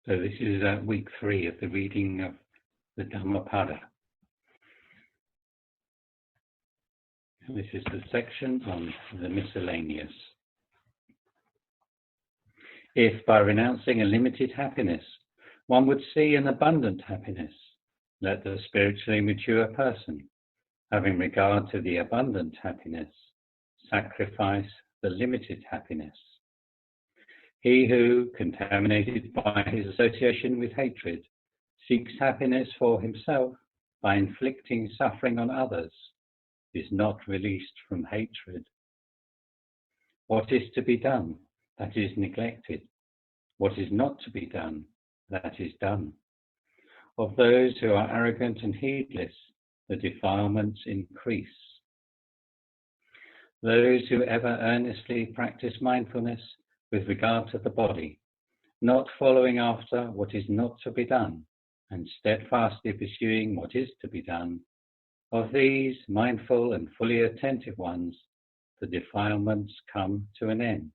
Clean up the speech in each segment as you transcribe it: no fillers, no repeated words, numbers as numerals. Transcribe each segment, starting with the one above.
So this is week 3 of the reading of the Dhammapada. And this is the section on the miscellaneous. If by renouncing a limited happiness, one would see an abundant happiness, let the spiritually mature person, having regard to the abundant happiness, sacrifice the limited happiness. He who, contaminated by his association with hatred, seeks happiness for himself by inflicting suffering on others, is not released from hatred. What is to be done, that is neglected. What is not to be done, that is done. Of those who are arrogant and heedless, the defilements increase. Those who ever earnestly practice mindfulness with regard to the body, not following after what is not to be done, and steadfastly pursuing what is to be done, of these mindful and fully attentive ones, the defilements come to an end.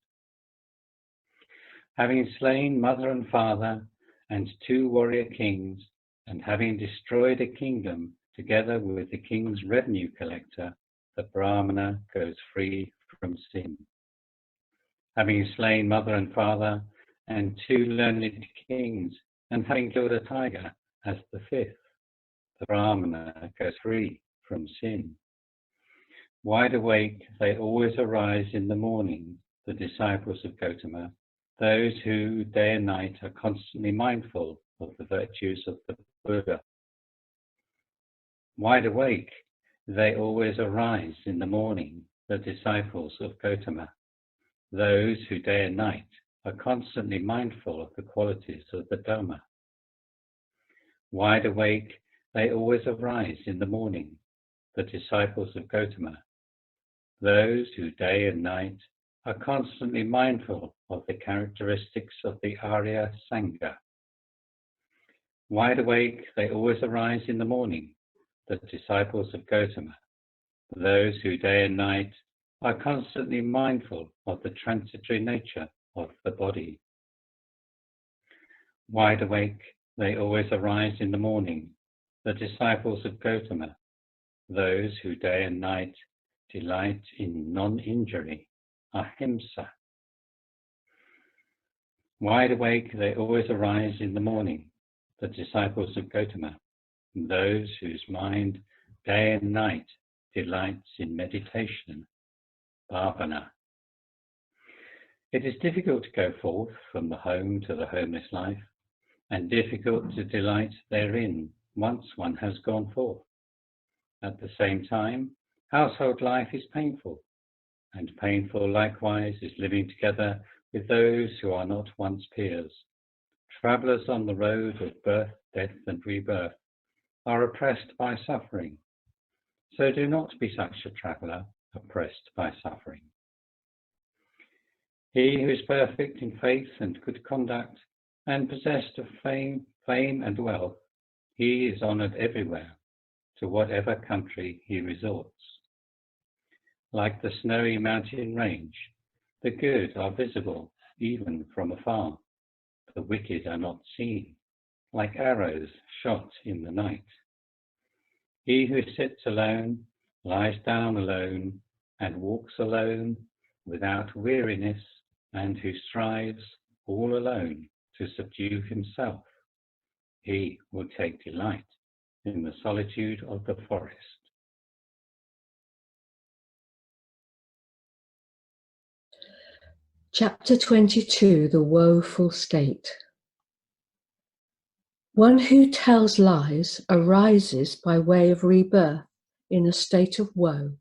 Having slain mother and father and 2 warrior kings, and having destroyed a kingdom together with the king's revenue collector, the Brahmana goes free from sin. Having slain mother and father and 2 learned kings, and having killed a tiger as the 5th, the Brahmana goes free from sin. Wide awake, they always arise in the morning, the disciples of Gautama, those who day and night are constantly mindful of the virtues of the Buddha. Wide awake, they always arise in the morning, the disciples of Gautama, those who day and night are constantly mindful of the qualities of the Dhamma. Wide awake, they always arise in the morning, the disciples of Gautama, those who day and night are constantly mindful of the characteristics of the Arya Sangha. Wide awake, they always arise in the morning, the disciples of Gautama, those who day and night are constantly mindful of the transitory nature of the body. Wide awake, they always arise in the morning, the disciples of Gautama, those who day and night delight in non-injury, ahimsa. Wide awake, they always arise in the morning, the disciples of Gautama, those whose mind day and night delights in meditation, bhavana. It is difficult to go forth from the home to the homeless life, and difficult to delight therein once one has gone forth. At the same time, household life is painful, and painful likewise is living together with those who are not one's peers. Travellers on the road of birth, death and rebirth are oppressed by suffering. So do not be such a traveller oppressed by suffering. He who is perfect in faith and good conduct, and possessed of fame and wealth, he is honoured everywhere, to whatever country he resorts. Like the snowy mountain range, the good are visible even from afar. The wicked are not seen, like arrows shot in the night. He who sits alone, lies down alone, and walks alone without weariness, and who strives all alone to subdue himself, he will take delight in the solitude of the forest. Chapter 22, The Woeful State. One who tells lies arises by way of rebirth in a state of woe,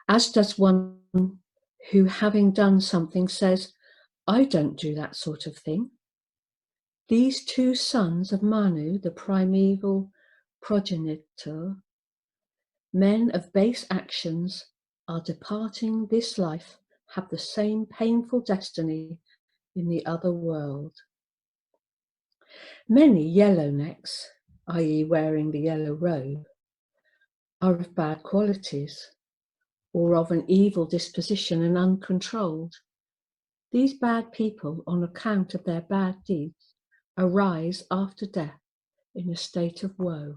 as does one who, having done something, says, "I don't do that sort of thing." These 2 sons of Manu, the primeval progenitor, men of base actions, are departing this life, have the same painful destiny in the other world. Many yellownecks, i.e. wearing the yellow robe, are of bad qualities, or of an evil disposition and uncontrolled. These bad people, on account of their bad deeds, arise after death in a state of woe.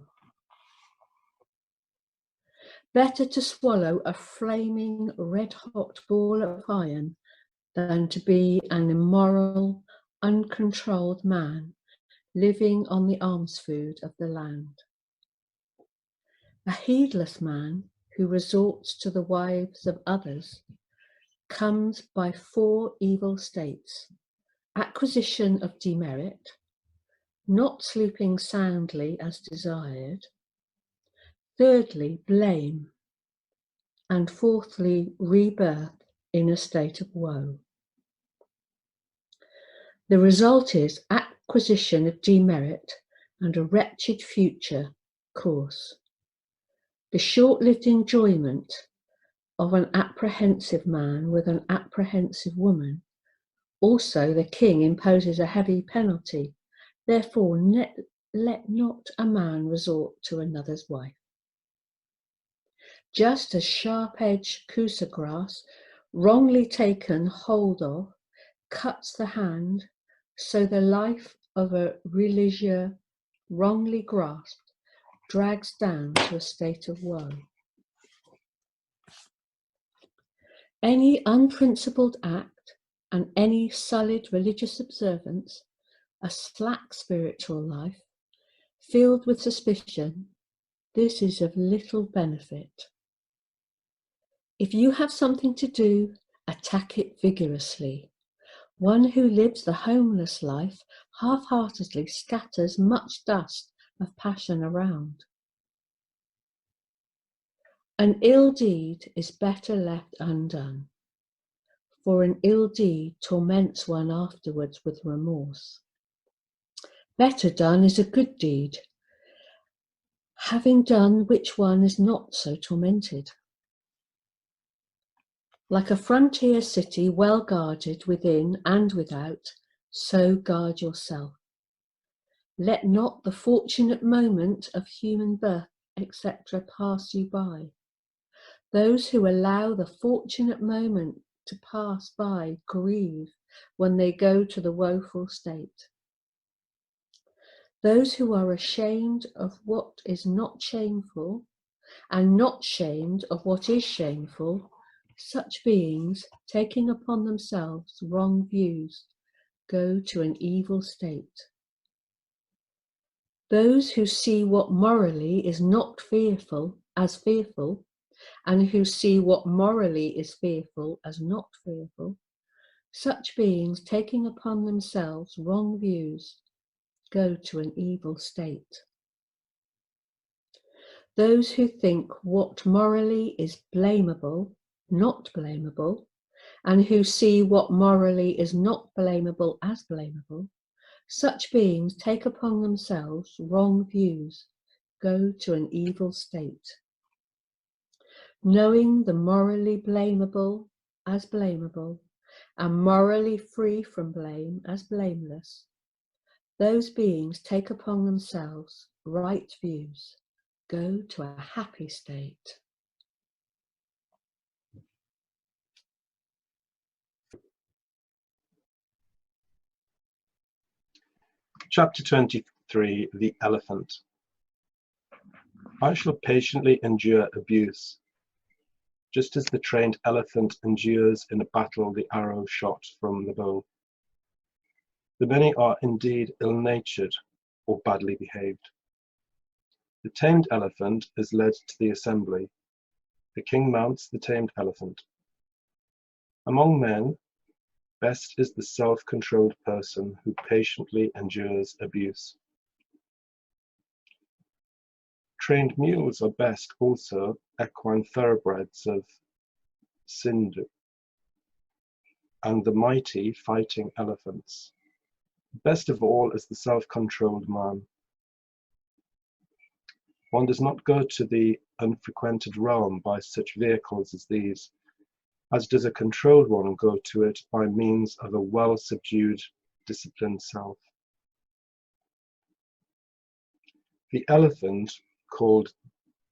Better to swallow a flaming red-hot ball of iron than to be an immoral, uncontrolled man living on the alms food of the land. A heedless man who resorts to the wives of others comes by 4 evil states: acquisition of demerit, not sleeping soundly as desired, thirdly, blame, and fourthly, rebirth in a state of woe. The result is acquisition of demerit and a wretched future course. The short-lived enjoyment of an apprehensive man with an apprehensive woman. Also, the king imposes a heavy penalty. Therefore, let not a man resort to another's wife. Just as sharp-edged kusa grass, wrongly taken hold of, cuts the hand, so the life of a religieux, wrongly grasped, drags down to a state of woe. Any unprincipled act and any sullied religious observance, a slack spiritual life, filled with suspicion, this is of little benefit. If you have something to do, attack it vigorously. One who lives the homeless life half-heartedly scatters much dust of passion around. An ill deed is better left undone, for an ill deed torments one afterwards with remorse. Better done is a good deed, having done which one is not so tormented. Like a frontier city well guarded within and without, so guard yourself. Let not the fortunate moment of human birth, etc., pass you by. Those who allow the fortunate moment to pass by grieve when they go to the woeful state. Those who are ashamed of what is not shameful and not shamed of what is shameful, such beings, taking upon themselves wrong views, go to an evil state. Those who see what morally is not fearful as fearful, and who see what morally is fearful as not fearful, such beings, taking upon themselves wrong views, go to an evil state. Those who think what morally is blamable, not blamable, and who see what morally is not blamable as blamable, such beings take upon themselves wrong views, go to an evil state. Knowing the morally blamable as blamable, and morally free from blame as blameless, those beings take upon themselves right views, go to a happy state. Chapter 23, The Elephant. I shall patiently endure abuse, just as the trained elephant endures in a battle the arrow shot from the bow. The many are indeed ill-natured or badly behaved. The tamed elephant is led to the assembly. The king mounts the tamed elephant. Among men, best is the self-controlled person who patiently endures abuse. Trained mules are best also, equine thoroughbreds of Sindhu, and the mighty fighting elephants. Best of all is the self-controlled man. One does not go to the unfrequented realm by such vehicles as these, as does a controlled one go to it by means of a well-subdued, disciplined self. The elephant, called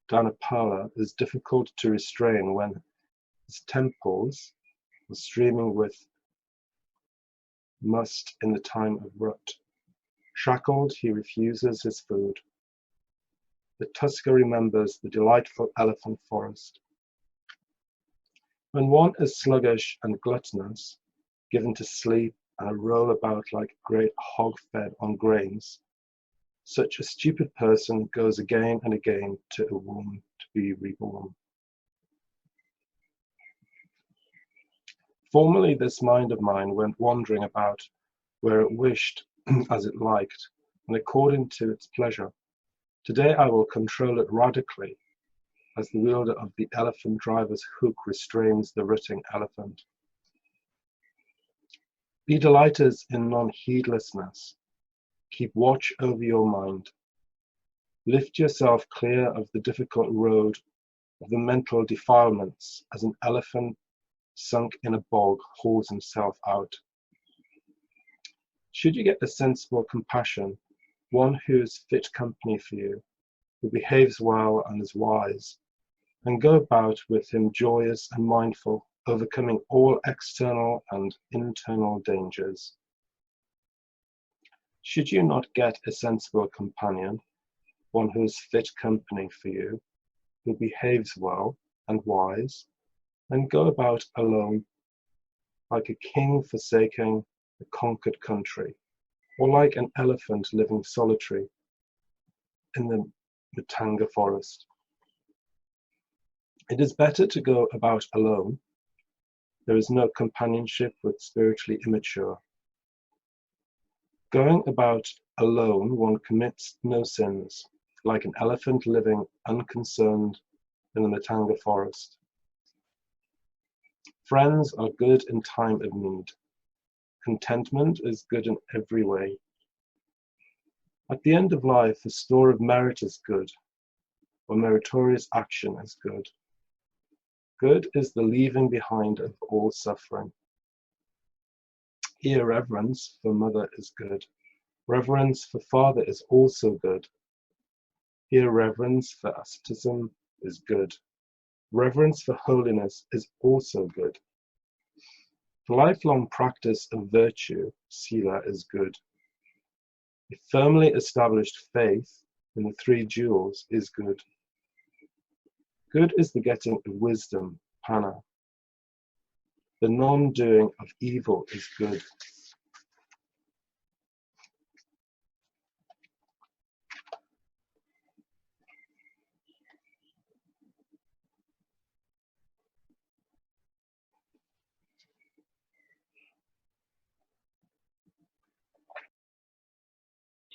Dhammapada, is difficult to restrain when his temples are streaming with must in the time of rut. Shackled, he refuses his food. The tusker remembers the delightful elephant forest. When one is sluggish and gluttonous, given to sleep and roll about like a great hog fed on grains, such a stupid person goes again and again to a womb to be reborn. Formerly this mind of mine went wandering about where it wished, as it liked, and according to its pleasure. Today I will control it radically, as the wielder of the elephant driver's hook restrains the rutting elephant. Be delighters in non-heedlessness. Keep watch over your mind. Lift yourself clear of the difficult road of the mental defilements, as an elephant sunk in a bog hauls himself out. Should you get a sensible compassion, one who is fit company for you, who behaves well and is wise, and go about with him joyous and mindful, overcoming all external and internal dangers. Should you not get a sensible companion, one who is fit company for you, who behaves well and wise, and go about alone, like a king forsaking a conquered country, or like an elephant living solitary in the Matanga forest. It is better to go about alone. There is no companionship with spiritually immature. Going about alone, one commits no sins, like an elephant living unconcerned in the Matanga forest. Friends are good in time of need. Contentment is good in every way. At the end of life, a store of merit is good, or meritorious action is good. Good is the leaving behind of all suffering. Here, reverence for mother is good. Reverence for father is also good. Here, reverence for asceticism is good. Reverence for holiness is also good. The lifelong practice of virtue, sila, is good. A firmly established faith in the three jewels is good. Good is the getting of wisdom, panna. The non-doing of evil is good.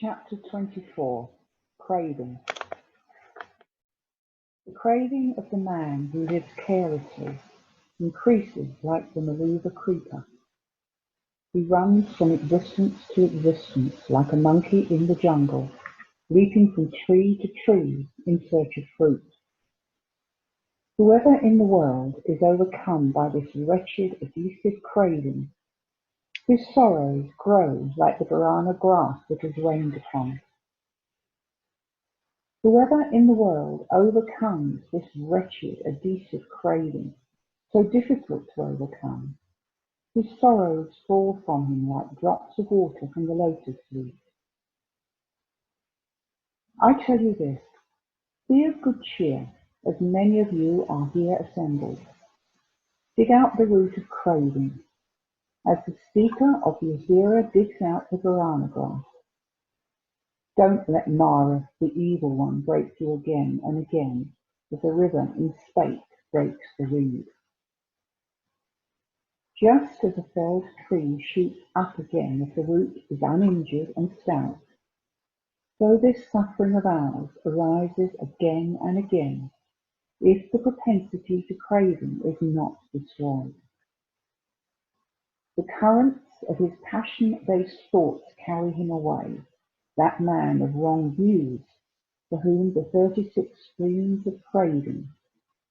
Chapter 24. Craving. The craving of the man who lives carelessly increases like the Maluva creeper. He runs from existence to existence like a monkey in the jungle, leaping from tree to tree in search of fruit. Whoever in the world is overcome by this wretched, abusive craving, his sorrows grow like the banana grass that is rained upon. Whoever in the world overcomes this wretched, adhesive craving, so difficult to overcome, his sorrows fall from him like drops of water from the lotus leaf. I tell you this, be of good cheer, as many of you are here assembled. Dig out the root of craving, as the speaker of Yazira digs out the banana grass. Don't let Mara, the evil one, break you again and again, as the river in spate breaks the reed. Just as a felled tree shoots up again if the root is uninjured and stout, so this suffering of ours arises again and again, if the propensity to craving is not destroyed. The currents of his passion-based thoughts carry him away, that man of wrong views, for whom the 36 streams of craving,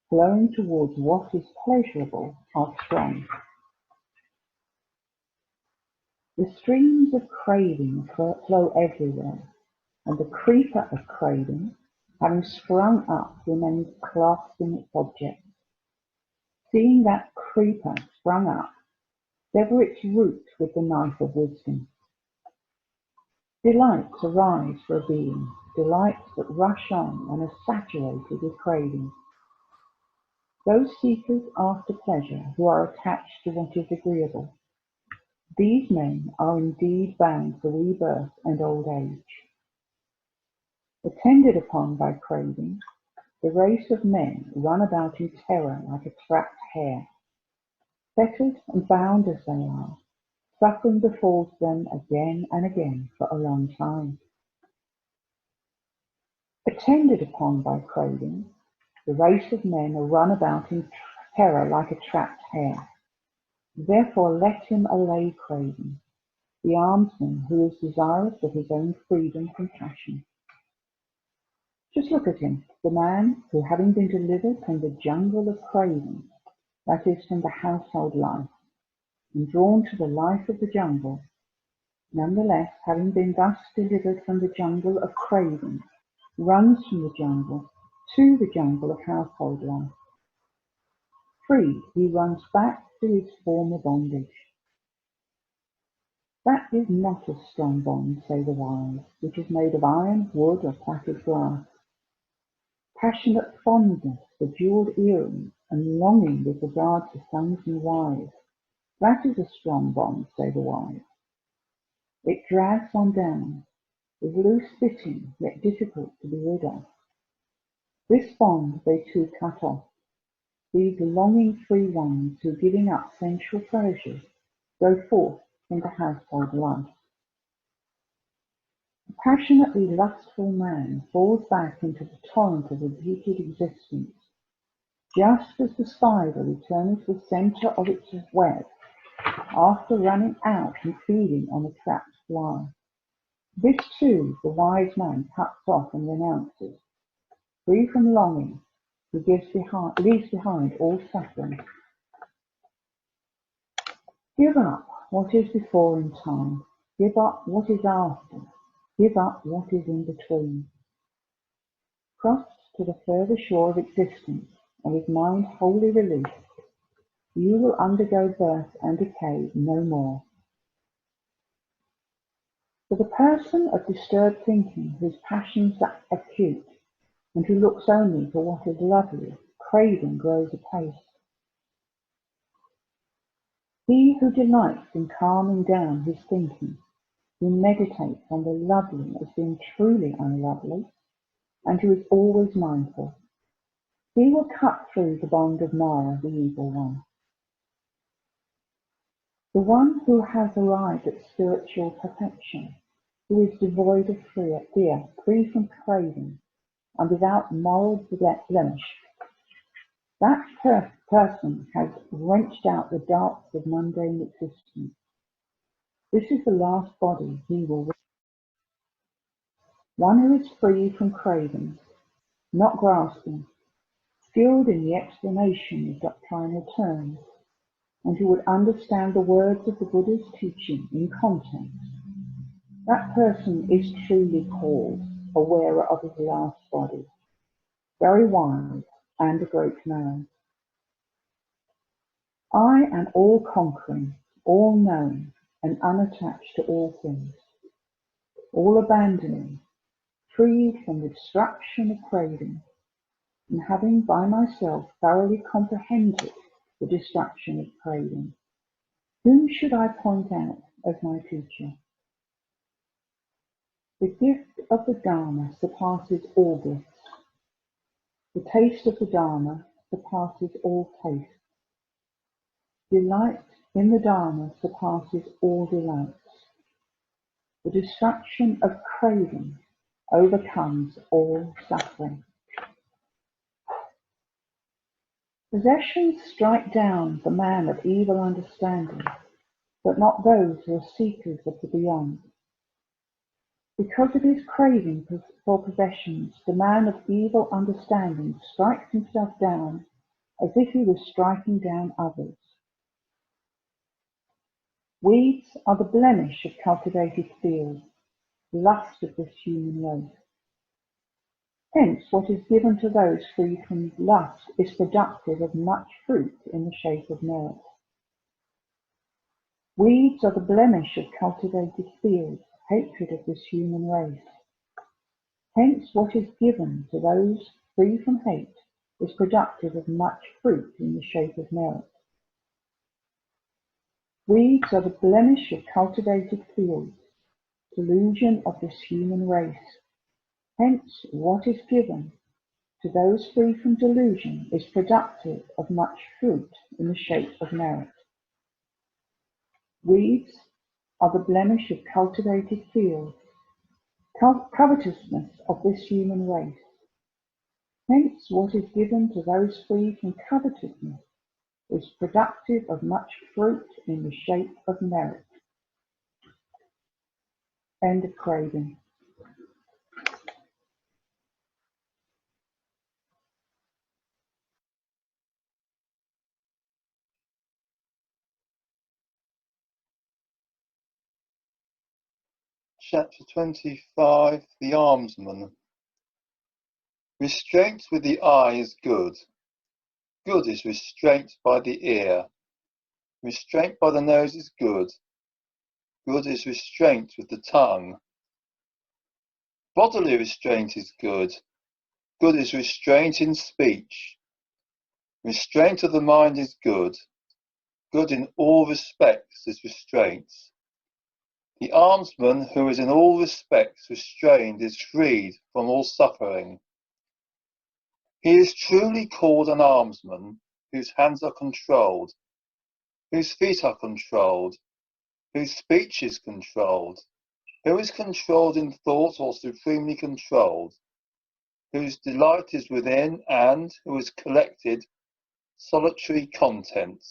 flowing towards what is pleasurable, are strong. The streams of craving flow everywhere, and the creeper of craving, having sprung up, remains clasping its object. Seeing that creeper sprung up, sever its root with the knife of wisdom. Delights arise for a being, delights that rush on and are saturated with craving. Those seekers after pleasure who are attached to what is agreeable, these men are indeed bound for rebirth and old age. Attended upon by craving, the race of men run about in terror like a trapped hare. Fettered and bound as they are, suffering befalls them again and again for a long time. Attended upon by craving, the race of men are run about in terror like a trapped hare. Therefore let him allay craving, the almsman who is desirous of his own freedom from passion. Just look at him, the man who, having been delivered from the jungle of craving, that is, from the household life, and drawn to the life of the jungle, nonetheless, having been thus delivered from the jungle of craving, runs from the jungle to the jungle of household life. Free, he runs back to his former bondage. That is not a strong bond, say the wise, which is made of iron, wood, or plaited glass. Passionate fondness for jewelled earrings and longing with regard to sons and wives, that is a strong bond, say the wise. It drags one down, is loose-fitting, yet difficult to be rid of. This bond they too cut off, these longing-free ones who, giving up sensual pleasures, go forth from the household life. A passionately lustful man falls back into the torrent of repeated existence, just as the spider returns to the centre of its web after running out and feeding on a trapped fly. This too the wise man cuts off and renounces. Free from longing, he leaves behind all suffering. Give up what is before in time. Give up what is after. Give up what is in between. Cross to the further shore of existence, and with mind wholly released, you will undergo birth and decay no more. For the person of disturbed thinking, whose passions are acute, and who looks only for what is lovely, craving grows apace. He who delights in calming down his thinking, who meditates on the lovely as being truly unlovely, and who is always mindful, he will cut through the bond of Mara, the evil one. The one who has arrived at spiritual perfection, who is devoid of fear, free from craving, and without moral blemish, that person has wrenched out the darks of mundane existence. This is the last body he will reach. One who is free from cravings, not grasping, skilled in the explanation of doctrinal terms, and who would understand the words of the Buddha's teaching in context, that person is truly called a wearer of his last body, very wise and a great man. I am all-conquering, all-knowing, and unattached to all things, all abandoning, freed from the destruction of craving, and having by myself thoroughly comprehended the destruction of craving. Whom should I point out as my teacher? The gift of the Dharma surpasses all gifts. The taste of the Dharma surpasses all taste. Delight in the Dharma surpasses all delights. The destruction of craving overcomes all suffering. Possessions strike down the man of evil understanding, but not those who are seekers of the beyond. Because of his craving for possessions, the man of evil understanding strikes himself down as if he was striking down others. Weeds are the blemish of cultivated fields, lust of this human race. Hence, what is given to those free from lust is productive of much fruit in the shape of merit. Weeds are the blemish of cultivated fields, hatred of this human race. Hence, what is given to those free from hate is productive of much fruit in the shape of merit. Weeds are the blemish of cultivated fields, delusion of this human race. Hence, what is given to those free from delusion is productive of much fruit in the shape of merit. Weeds are the blemish of cultivated fields, covetousness of this human race. Hence, what is given to those free from covetousness is productive of much fruit in the shape of merit. End of craving. Chapter 25, The Almsman. Restraint with the eye is good. Good is restraint by the ear. Restraint by the nose is good. Good is restraint with the tongue. Bodily restraint is good. Good is restraint in speech. Restraint of the mind is good. Good in all respects is restraint. The almsman who is in all respects restrained is freed from all suffering. He is truly called an almsman whose hands are controlled, whose feet are controlled, whose speech is controlled, who is controlled in thought or supremely controlled, whose delight is within and who is collected solitary content.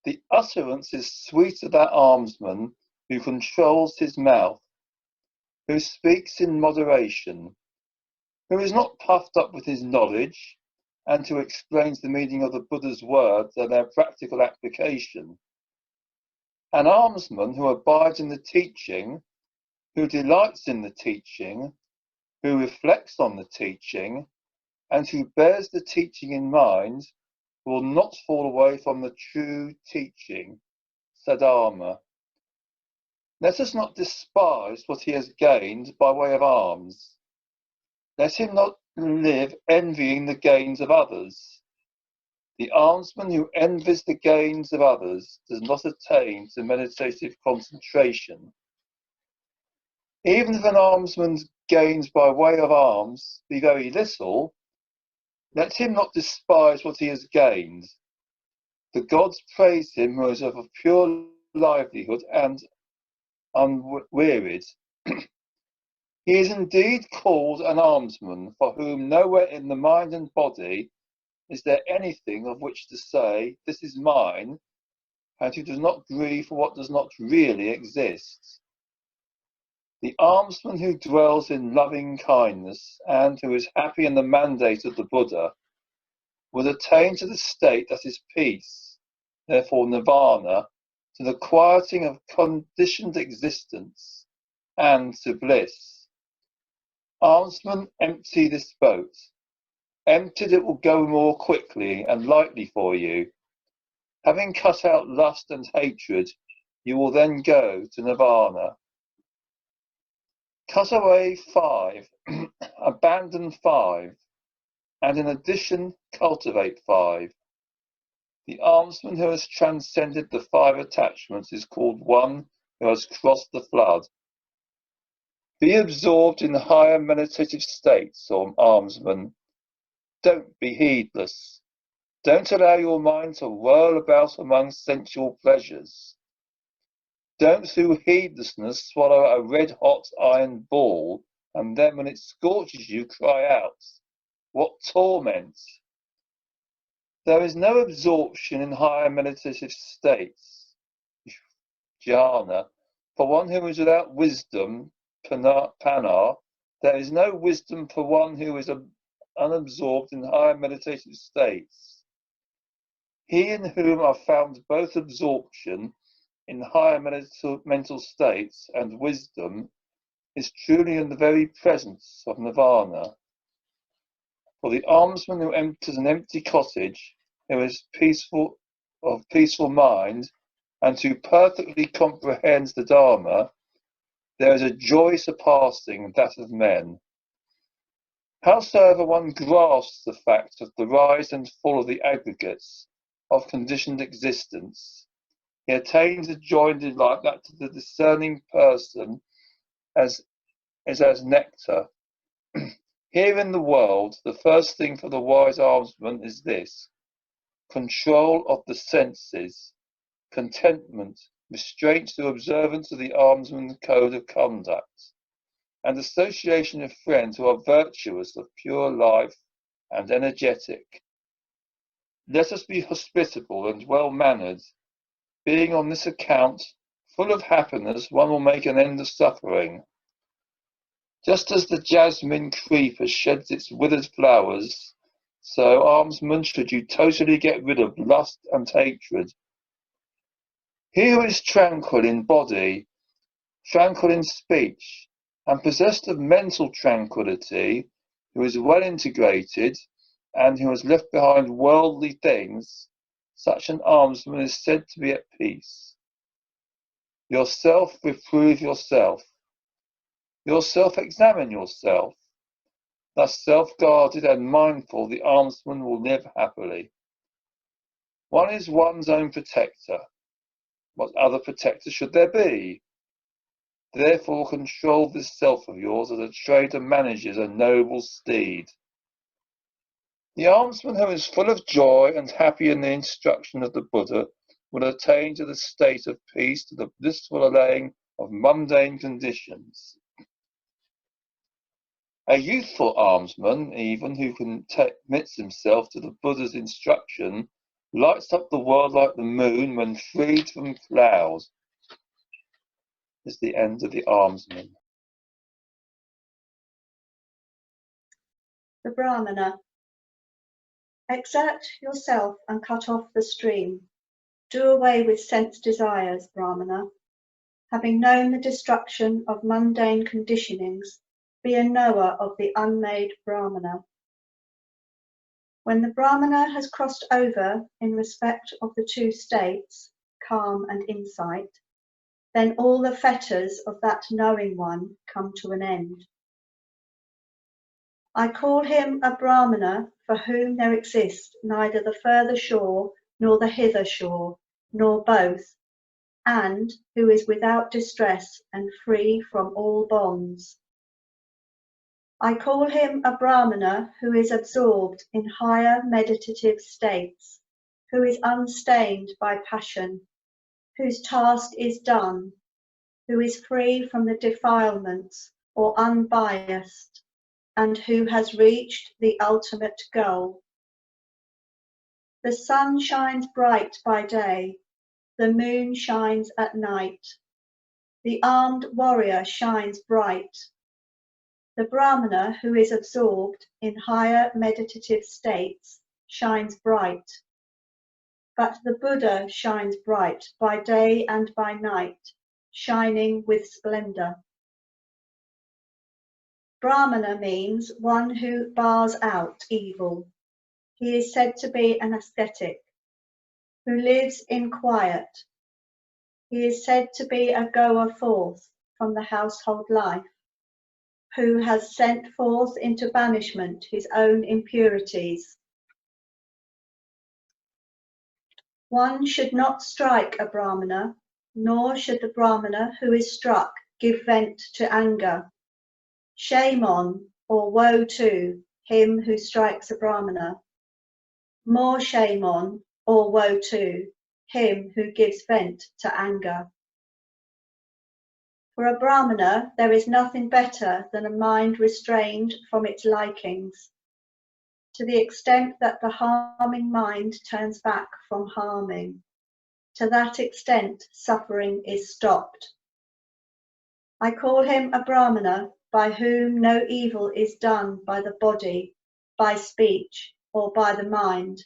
The utterance is sweet of that almsman who controls his mouth, who speaks in moderation, who is not puffed up with his knowledge, and who explains the meaning of the Buddha's words and their practical application. An almsman who abides in the teaching, who delights in the teaching, who reflects on the teaching, and who bears the teaching in mind, will not fall away from the true teaching, Sadharma. Let us not despise what he has gained by way of alms. Let him not live envying the gains of others. The almsman who envies the gains of others does not attain to meditative concentration. Even if an almsman's gains by way of alms be very little, let him not despise what he has gained. The gods praise him who is of a pure livelihood and unwearied. He is indeed called an almsman, for whom nowhere in the mind and body is there anything of which to say, this is mine, and who does not grieve for what does not really exist. The almsman who dwells in loving kindness and who is happy in the mandate of the Buddha will attain to the state that is peace, therefore nirvana, to the quieting of conditioned existence, and to bliss. Almsman, empty this boat. Emptied, it will go more quickly and lightly for you. Having cut out lust and hatred, you will then go to nirvana. Cut away 5, abandon 5, and in addition cultivate 5. The almsman who has transcended the 5 attachments is called one who has crossed the flood. Be absorbed in higher meditative states, or almsman. Don't be heedless. Don't allow your mind to whirl about among sensual pleasures. Don't through heedlessness swallow a red-hot iron ball, and then when it scorches you, cry out, what torment! There is no absorption in higher meditative states, jhana, for one who is without wisdom, pana. There is no wisdom for one who is unabsorbed in higher meditative states. He in whom are found both absorption in higher mental states and wisdom is truly in the very presence of nirvana. For the almsman who enters an empty cottage, who is of peaceful mind, and who perfectly comprehends the Dharma, there is a joy surpassing that of men. Howsoever one grasps the fact of the rise and fall of the aggregates of conditioned existence, he attains a joy and delight that to the discerning person is as nectar. Here in the world, the first thing for the wise almsman is this: control of the senses, contentment, restraint through observance of the almsman's code of conduct, and association of friends who are virtuous, of pure life, and energetic. Let us be hospitable and well-mannered, being on this account full of happiness, one will make an end of suffering. Just as the jasmine creeper sheds its withered flowers, so, almsman, should you totally get rid of lust and hatred. He who is tranquil in body, tranquil in speech, and possessed of mental tranquillity, who is well integrated, and who has left behind worldly things, such an almsman is said to be at peace. Yourself reprove yourself. Yourself examine yourself. Thus self-guarded and mindful, the almsman will live happily. One is one's own protector. What other protector should there be? Therefore control this self of yours as a trader manages a noble steed. The almsman who is full of joy and happy in the instruction of the Buddha will attain to the state of peace, to the blissful allaying of mundane conditions. A youthful almsman, even, who commits himself to the Buddha's instruction, lights up the world like the moon when freed from clouds. Is the end of the almsman. The Brahmana. Exert yourself and cut off the stream. Do away with sense desires, Brahmana. Having known the destruction of mundane conditionings, be a knower of the unmade Brahmana. When the Brahmana has crossed over in respect of the two states, calm and insight, then all the fetters of that knowing one come to an end. I call him a Brahmana for whom there exists neither the further shore nor the hither shore, nor both, and who is without distress and free from all bonds. I call him a Brahmana who is absorbed in higher meditative states, who is unstained by passion, whose task is done, who is free from the defilements or unbiased, and who has reached the ultimate goal. The sun shines bright by day, the moon shines at night, the armed warrior shines bright. The Brahmana who is absorbed in higher meditative states shines bright, but the Buddha shines bright by day and by night, shining with splendor. Brahmana means one who bars out evil. He is said to be an ascetic, who lives in quiet. He is said to be a goer forth from the household life, who has sent forth into banishment his own impurities. One should not strike a Brahmana, nor should the Brahmana who is struck give vent to anger. Shame on, or woe to, him who strikes a Brahmana. More shame on, or woe to, him who gives vent to anger. For a Brahmana, there is nothing better than a mind restrained from its likings, to the extent that the harming mind turns back from harming. To that extent, suffering is stopped. I call him a Brahmana by whom no evil is done by the body, by speech, or by the mind,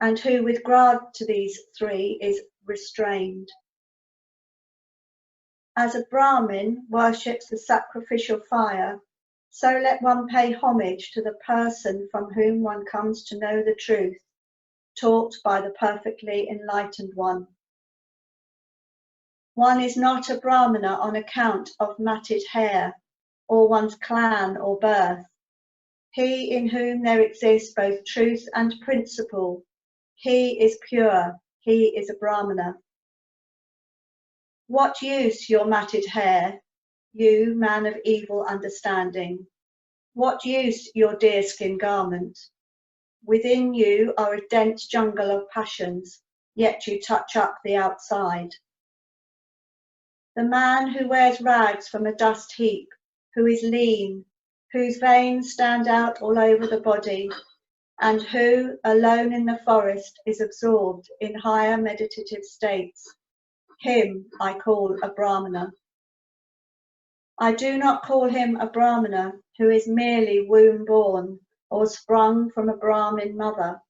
and who with regard to these three is restrained. As a Brahmin worships the sacrificial fire, so let one pay homage to the person from whom one comes to know the truth, taught by the perfectly enlightened one. One is not a Brahmana on account of matted hair, or one's clan or birth. He in whom there exists both truth and principle, he is pure, he is a Brahmana. What use your matted hair, you man of evil understanding? What use your deerskin garment? Within you are a dense jungle of passions, yet you touch up the outside. The man who wears rags from a dust heap, who is lean, whose veins stand out all over the body, and who, alone in the forest, is absorbed in higher meditative states, him I call a Brahmana. I do not call him a Brahmana who is merely womb-born or sprung from a Brahmin mother.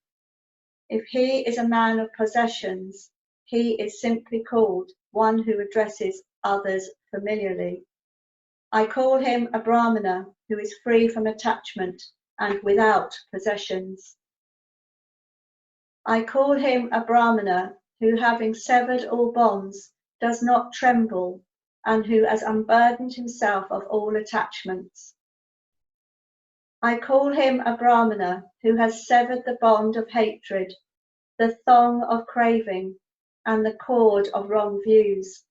If he is a man of possessions, he is simply called one who addresses others familiarly. I call him a Brahmana who is free from attachment and without possessions. I call him a Brahmana who, having severed all bonds, does not tremble, and who has unburdened himself of all attachments. I call him a Brahmana who has severed the bond of hatred, the thong of craving, and the cord of wrong views,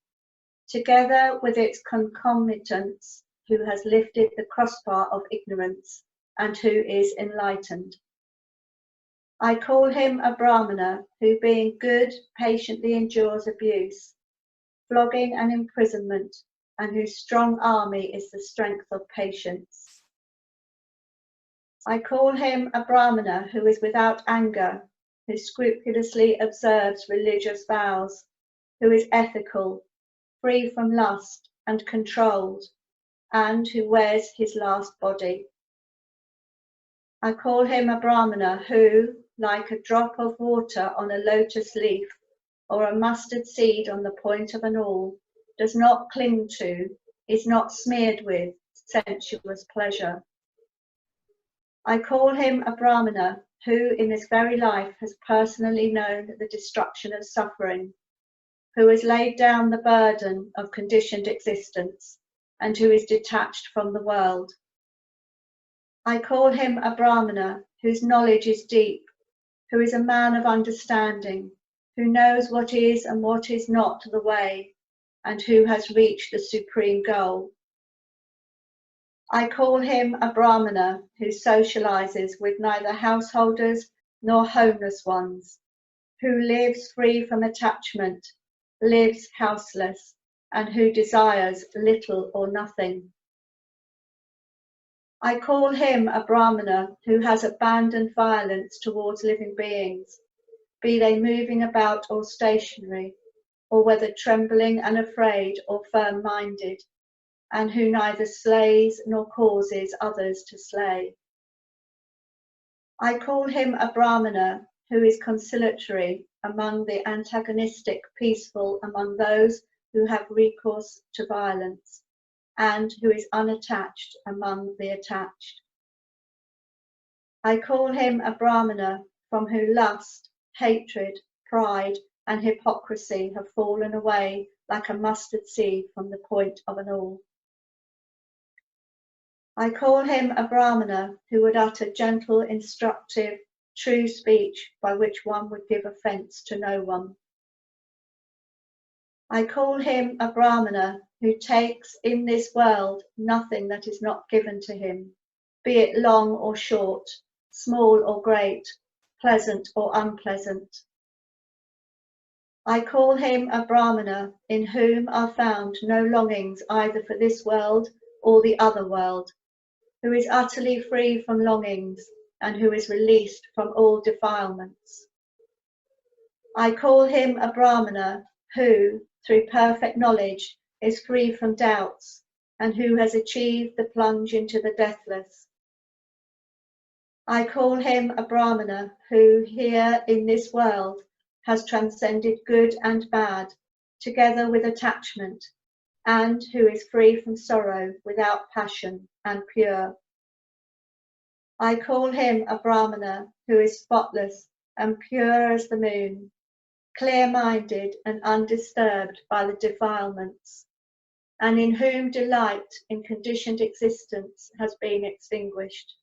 together with its concomitants, who has lifted the crossbar of ignorance, and who is enlightened. I call him a Brahmana who, being good, patiently endures abuse, flogging and imprisonment, and whose strong army is the strength of patience. I call him a Brahmana who is without anger, who scrupulously observes religious vows, who is ethical, free from lust and controlled, and who wears his last body. I call him a Brahmana who, like a drop of water on a lotus leaf, or a mustard seed on the point of an awl, does not cling to, is not smeared with sensuous pleasure. I call him a Brahmana who in this very life has personally known the destruction of suffering, who has laid down the burden of conditioned existence, and who is detached from the world. I call him a Brahmana whose knowledge is deep, who is a man of understanding, who knows what is and what is not the way, and who has reached the supreme goal. I call him a Brahmana who socializes with neither householders nor homeless ones, who lives free from attachment, lives houseless, and who desires little or nothing. I call him a Brahmana who has abandoned violence towards living beings, be they moving about or stationary, or whether trembling and afraid or firm-minded, and who neither slays nor causes others to slay. I call him a Brahmana who is conciliatory among the antagonistic, peaceful among those who have recourse to violence, and who is unattached among the attached. I call him a Brahmana from whom lust, hatred, pride, and hypocrisy have fallen away like a mustard seed from the point of an awl. I call him a Brahmana who would utter gentle, instructive, true speech by which one would give offence to no one. I call him a Brahmana who takes in this world nothing that is not given to him, be it long or short, small or great, pleasant or unpleasant. I call him a Brahmana in whom are found no longings either for this world or the other world, who is utterly free from longings and who is released from all defilements. I call him a Brahmana who, through perfect knowledge, is free from doubts and who has achieved the plunge into the deathless. I call him a Brahmana who, here in this world, has transcended good and bad, together with attachment, and who is free from sorrow, without passion, and pure. I call him a Brahmana who is spotless and pure as the moon, clear-minded and undisturbed by the defilements, and in whom delight in conditioned existence has been extinguished.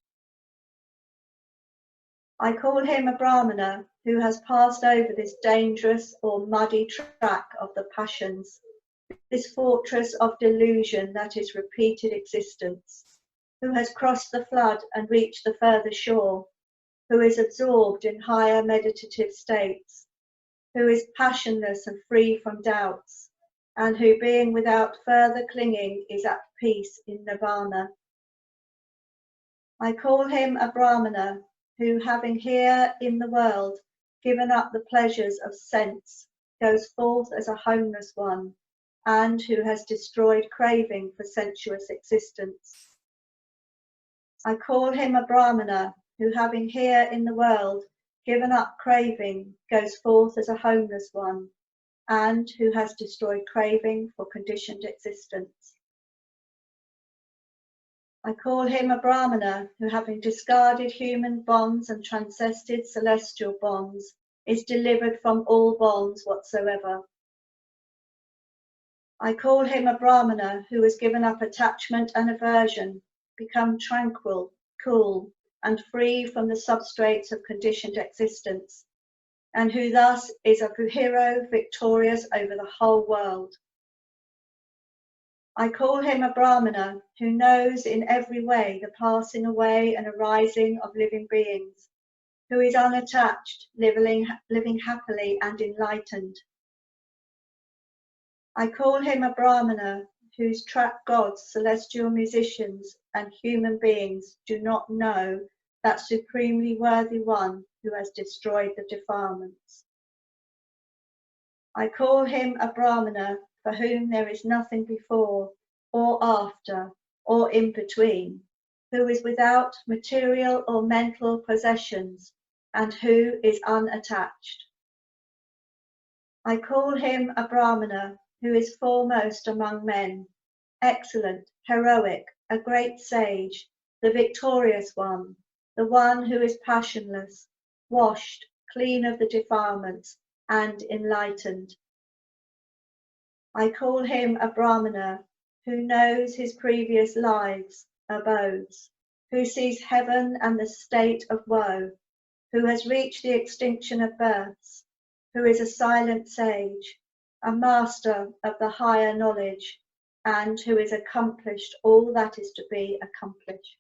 I call him a Brahmana who has passed over this dangerous or muddy track of the passions, this fortress of delusion that is repeated existence, who has crossed the flood and reached the further shore, who is absorbed in higher meditative states, who is passionless and free from doubts, and who, being without further clinging, is at peace in nirvana. I call him a Brahmana who, having here in the world given up the pleasures of sense, goes forth as a homeless one, and who has destroyed craving for sensuous existence. I call him a Brahmana who, having here in the world given up craving, goes forth as a homeless one, and who has destroyed craving for conditioned existence. I call him a Brahmana who, having discarded human bonds and transcended celestial bonds, is delivered from all bonds whatsoever. I call him a Brahmana who has given up attachment and aversion, become tranquil, cool, and free from the substrates of conditioned existence, and who thus is a hero victorious over the whole world. I call him a Brahmana who knows in every way the passing away and arising of living beings, who is unattached, living happily and enlightened. I call him a Brahmana whose trapped gods, celestial musicians, and human beings do not know that supremely worthy one who has destroyed the defilements. I call him a Brahmana for whom there is nothing before or after or in between, who is without material or mental possessions, and who is unattached. I call him a Brahmana who is foremost among men, excellent, heroic, a great sage, the victorious one, the one who is passionless, washed, clean of the defilements, and enlightened. I call him a Brahmana who knows his previous lives, abodes, who sees heaven and the state of woe, who has reached the extinction of births, who is a silent sage, a master of the higher knowledge, and who is accomplished all that is to be accomplished.